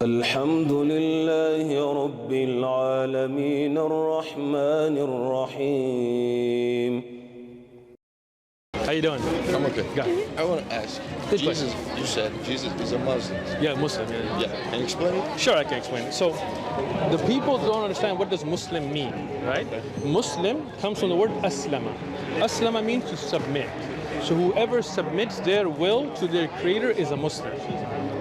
الحمد لله رب العالمين الرحمن الرحيم. How you doing? I'm okay. Go. I want to ask. Good Jesus, question. you said Jesus is a Muslim. Yeah, Muslim. Yeah. Yeah. Can you explain it? Sure, I can explain it. So, the people don't understand what does Muslim mean, right? Muslim comes from the word aslama. Aslama means to submit. So whoever submits their will to their creator is a Muslim,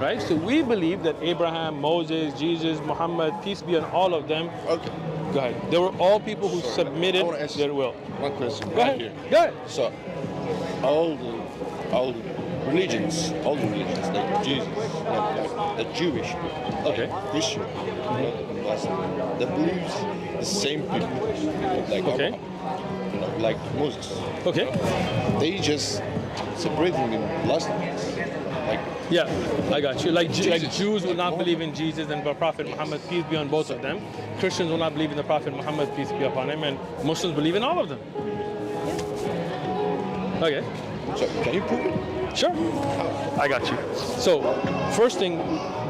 right? So we believe that Abraham, Moses, Jesus, Muhammad, peace be on all of them. Okay. Go ahead. They were all people who submitted I wanna ask their will. One question. Go right ahead. here. Go ahead. So, all the religions, like Jesus, like the Jewish, Okay. Christian, that believes the same people, like Okay. like Moses. Okay. They just separating in last like Yeah, I got you. Like Jesus. Jews will not believe in Jesus and the Prophet Muhammad, peace be on both of them. Christians will not believe in the Prophet Muhammad, peace be upon him, and Muslims believe in all of them. Okay, so. Can you prove it? sure. I got you. So, first thing,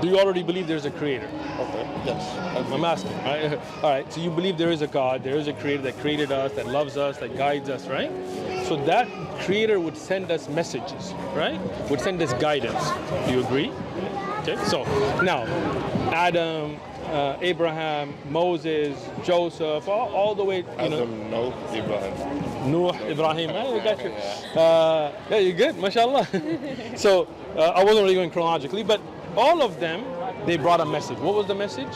do you already believe there's a creator? Okay. Yes. I'm asking, right? All right, so you believe there is a God, there is a creator that created us, that loves us, that guides us, right? So that creator would send us messages, right? Would send us guidance. Do you agree? Okay, so now, Adam, Abraham, Moses, Joseph, all the way, you know, Adam, no, Abraham. Nuh, Ibrahim, I got you. Yeah, you're good, mashallah. So I wasn't really going chronologically, but all of them, they brought a message. What was the message?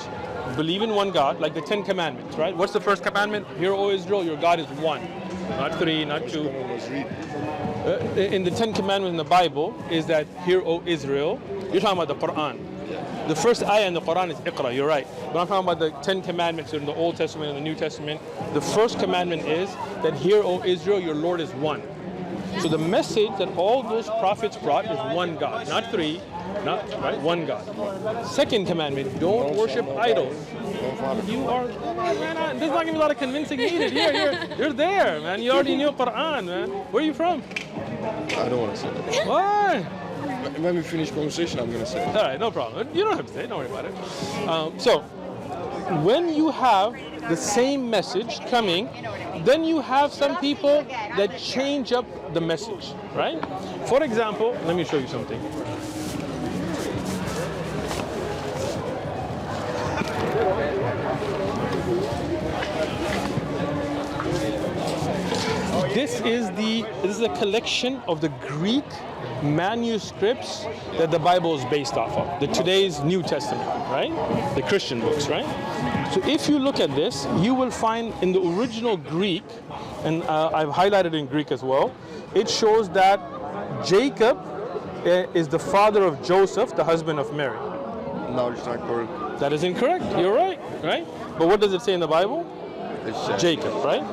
Believe in one God, like the 10 Commandments, right? What's the first commandment? Hear, O Israel, your God is one. Not three, not two. In the 10 Commandments in the Bible is that, hear, O Israel. You're talking about the Quran. The first ayah in the Quran is Iqra, you're right. But I'm talking about the 10 Commandments in the Old Testament and the New Testament. The first commandment is that, hear, O Israel, your Lord is one. So the message that all those prophets brought is one God, not three, not right, one God. Second commandment, don't worship idols. You are, man, there's not gonna be a lot of convincing needed. You're there, man. You already knew Quran, man. Where are you from? I don't want to say that. Why? When we finish conversation, I'm going to say it. All right, no problem. You don't have to say it. Don't worry about it. So, when you have the same message coming, then you have some people that change up the message, right? For example, let me show you something. This is a collection of the Greek manuscripts that the Bible is based off of, the today's New Testament, right? The Christian books, right? So if you look at this, you will find in the original Greek, and I've highlighted in Greek as well, it shows that Jacob is the father of Joseph, the husband of Mary. No, it's not correct. That is incorrect. You're right, right? But what does it say in the Bible? It's Jacob, right?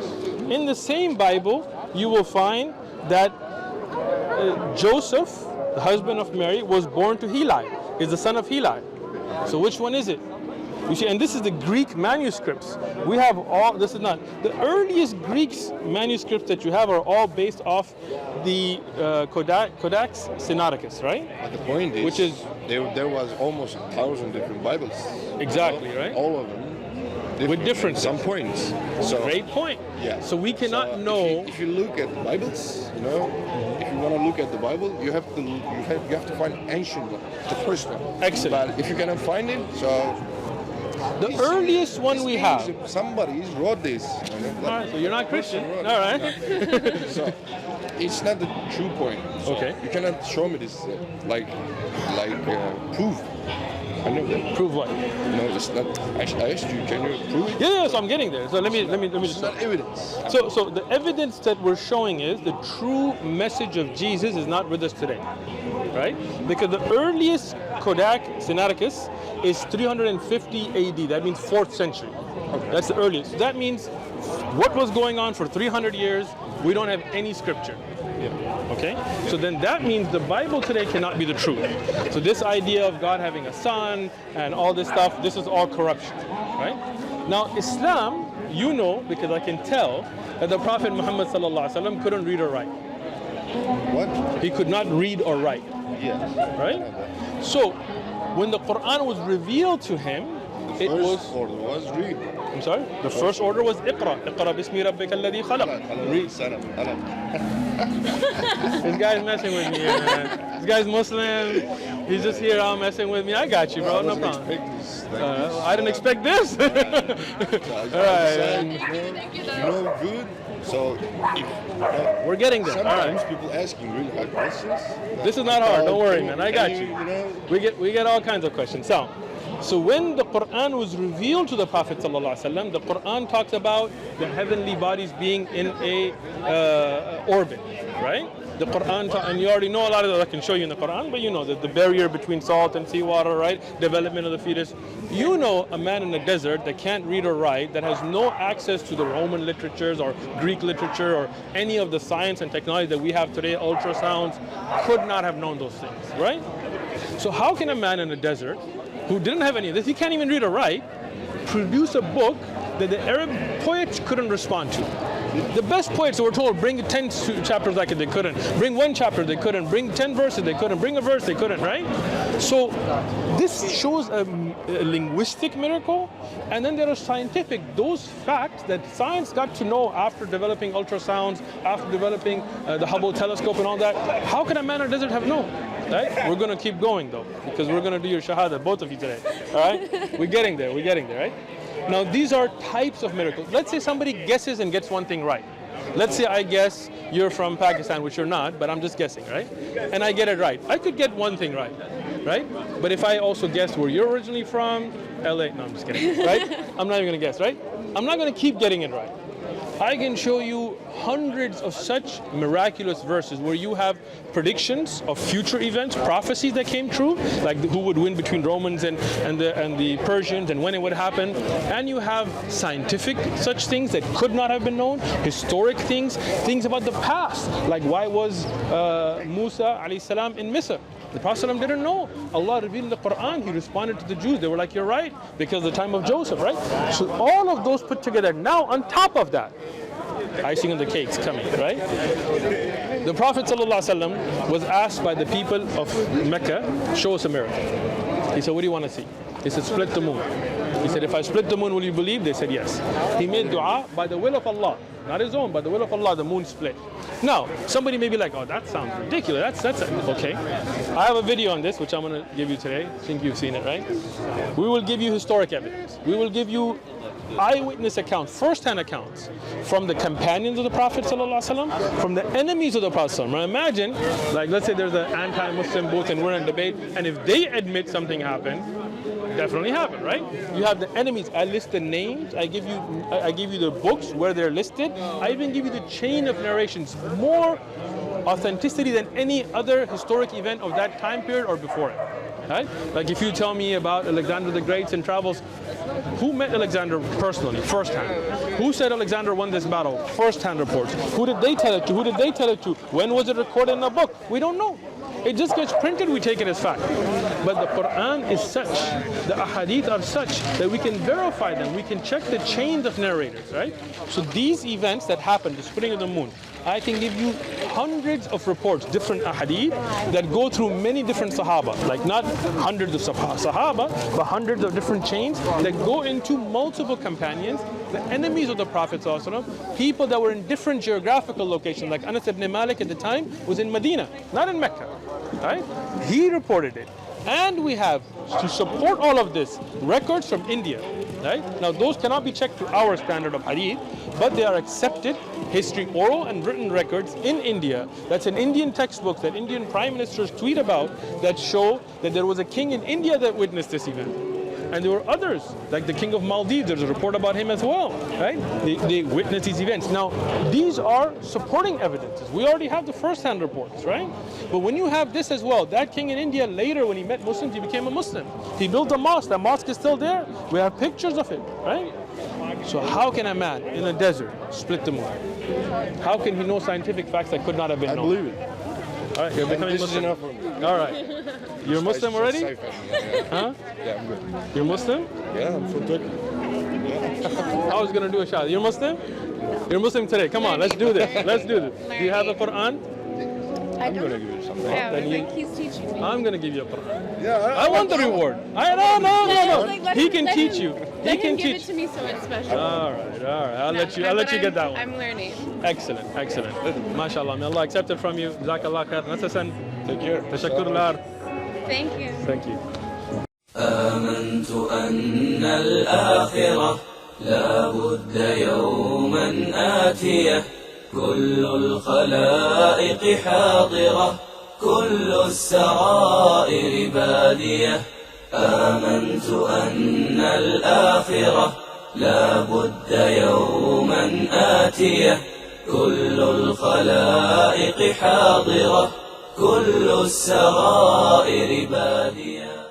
In the same Bible, you will find that Joseph, the husband of Mary, was born to Heli, is the son of Heli. So which one is it? You see, and this is the Greek manuscripts. We have all, this is not, the earliest Greek manuscripts that you have are all based off the Codex Sinaiticus, right? But the point is, Which is, there was almost 1,000 different Bibles. Exactly, right? All of them. With different some points. So great point. yeah. So we cannot So know. If you look at the Bibles, you know, if you want to look at the Bible, you have to find ancient one, the first one. Excellent. But if you cannot find it, so The earliest one we have. Somebody wrote this. All right, so you're not Christian. Wrote All right. So it's not the true point. So Okay. You cannot show me this proof. I know that. Prove what? No, it's not. I asked you, can you prove it? Yeah, so I'm getting there. So let me It's just. not evidence. So the evidence that we're showing is the true message of Jesus is not with us today, right? Because the earliest Codex Sinaiticus is 350 AD. That means 4th century. Okay. That's the earliest. So that means what was going on for 300 years, we don't have any scripture. Yeah. Okay? So then that means the Bible today cannot be the truth. So this idea of God having a son and all this stuff, this is all corruption, right? Now Islam, you know, because I can tell that the Prophet Muhammad sallallahu alaihi wasallam couldn't read or write. What? He could not read or write, Yeah. right? So when the Quran was revealed to him, it was. First order was read. I'm sorry. The first order was Iqra. Iqra bismi rabbika alladhi khalaq. Read. This guy's messing with me, man. This guy's Muslim. He's just here out messing with me. I got you, bro. No problem. I didn't expect this. All right. Good. So We're getting there. All sometimes right. people asking really hard questions. This is not hard. Don't worry, man. I got And you. We get all kinds of questions. So when the Quran was revealed to the Prophet ﷺ, the Quran talks about the heavenly bodies being in a orbit, right? The Quran, and you already know a lot of that. I can show you in the Quran, but you know that the barrier between salt and seawater, right? Development of the fetus. You know a man in the desert that can't read or write, that has no access to the Roman literatures or Greek literature or any of the science and technology that we have today, ultrasounds, could not have known those things, right? So how can a man in the desert who didn't have any of this, he can't even read or write, produce a book that the Arab poets couldn't respond to? The best poets were told, bring 10 chapters like it, they couldn't. Bring 1 chapter, they couldn't. Bring 10 verses, they couldn't. Bring a verse, they couldn't, right? So this shows a linguistic miracle, and then there are scientific, those facts that science got to know after developing ultrasounds, after developing the Hubble telescope and all that. How can a man in the desert have known? Right? We're going to keep going though, because we're going to do your shahada, both of you today. All right? We're getting there, right? Now these are types of miracles. Let's say somebody guesses and gets one thing right. Let's say I guess you're from Pakistan, which you're not, but I'm just guessing, right? And I get it right. I could get one thing right? But if I also guess where you're originally from, LA, no, I'm just kidding, right? I'm not even going to guess, right? I'm not going to keep getting it right. I can show you hundreds of such miraculous verses where you have predictions of future events, prophecies that came true, like who would win between Romans and the Persians and when it would happen. And you have scientific such things that could not have been known, historic things about the past, like why was Musa alayhi salam in Misr? The Prophet didn't know. Allah revealed in the Quran, he responded to the Jews. They were like, you're right, because of the time of Joseph, right? So all of those put together. Now on top of that, icing on the cake's coming, right? The Prophet ﷺ was asked by the people of Mecca, show us a miracle. He said, what do you want to see? He said, split the moon. He said, if I split the moon, will you believe? They said, yes. He made dua by the will of Allah, not his own, by the will of Allah, the moon split. Now, somebody may be like, oh, that sounds ridiculous. That's okay. I have a video on this, which I'm going to give you today. I think you've seen it, right? We will give you historic evidence. We will give you eyewitness accounts, first-hand accounts from the companions of the Prophet ﷺ, from the enemies of the Prophet ﷺ. Now imagine, like let's say there's an anti-Muslim booth and we're in a debate, and if they admit something happened, definitely happened, right? You have the enemies. I list the names. I give you the books where they're listed. I even give you the chain of narrations, more authenticity than any other historic event of that time period or before it. Right? Like if you tell me about Alexander the Great's and travels, who met Alexander personally, firsthand? Who said Alexander won this battle? Firsthand reports. Who did they tell it to? Who did they tell it to? When was it recorded in a book? We don't know. It just gets printed, we take it as fact. But the Quran is such, the ahadith are such that we can verify them. We can check the chains of narrators, right? So these events that happened, the splitting of the moon, I can give you hundreds of reports, different ahadith that go through many different sahaba, like not hundreds of sahaba, but hundreds of different chains that go into multiple companions, the enemies of the Prophet ﷺ, people that were in different geographical locations, like Anas ibn Malik at the time was in Medina, not in Mecca, right? He reported it. And we have, to support all of this, records from India, right? Now those cannot be checked to our standard of hadith, but they are accepted history, oral and written records in India. That's in Indian textbooks that Indian prime ministers tweet about that show that there was a king in India that witnessed this event. And there were others, like the king of Maldives, there's a report about him as well, right? They witnessed these events. Now, these are supporting evidences. We already have the first-hand reports, right? But when you have this as well, that king in India later, when he met Muslims, he became a Muslim. He built a mosque. That mosque is still there. We have pictures of it, right? So how can a man in a desert split the moon? How can he know scientific facts that could not have been known? I believe it. All right, you're becoming Muslim. Enough for me. All right. You're Muslim already? Huh? Yeah, I'm good. You're Muslim? Yeah, I'm from Turkey. I was going to do a shot. You're Muslim? You're Muslim today. Come on, let's do this. Let's do this. Do you have the Quran? I'm going to give you something. Yeah, Then it's like he's teaching me. I'm going to give you a Quran. Yeah, I want the reward. No. Like, let He him- can let teach him- you. Let He can him give teach. it to me so it's special. All right. I'll No, let you get that one. I'm learning. Excellent. MashaAllah. May Allah accept it from you. Jazakallah khair. Nasasan. Take care. Tashakkurullah. Thank you. Thank you. آمنت أن الآخرة لا بد يوما آتية كل الخلائق حاضرة كل السرائر بادية آمنت أن الآخرة لا بد يوما آتية كل الخلائق حاضرة كل السرائر بادية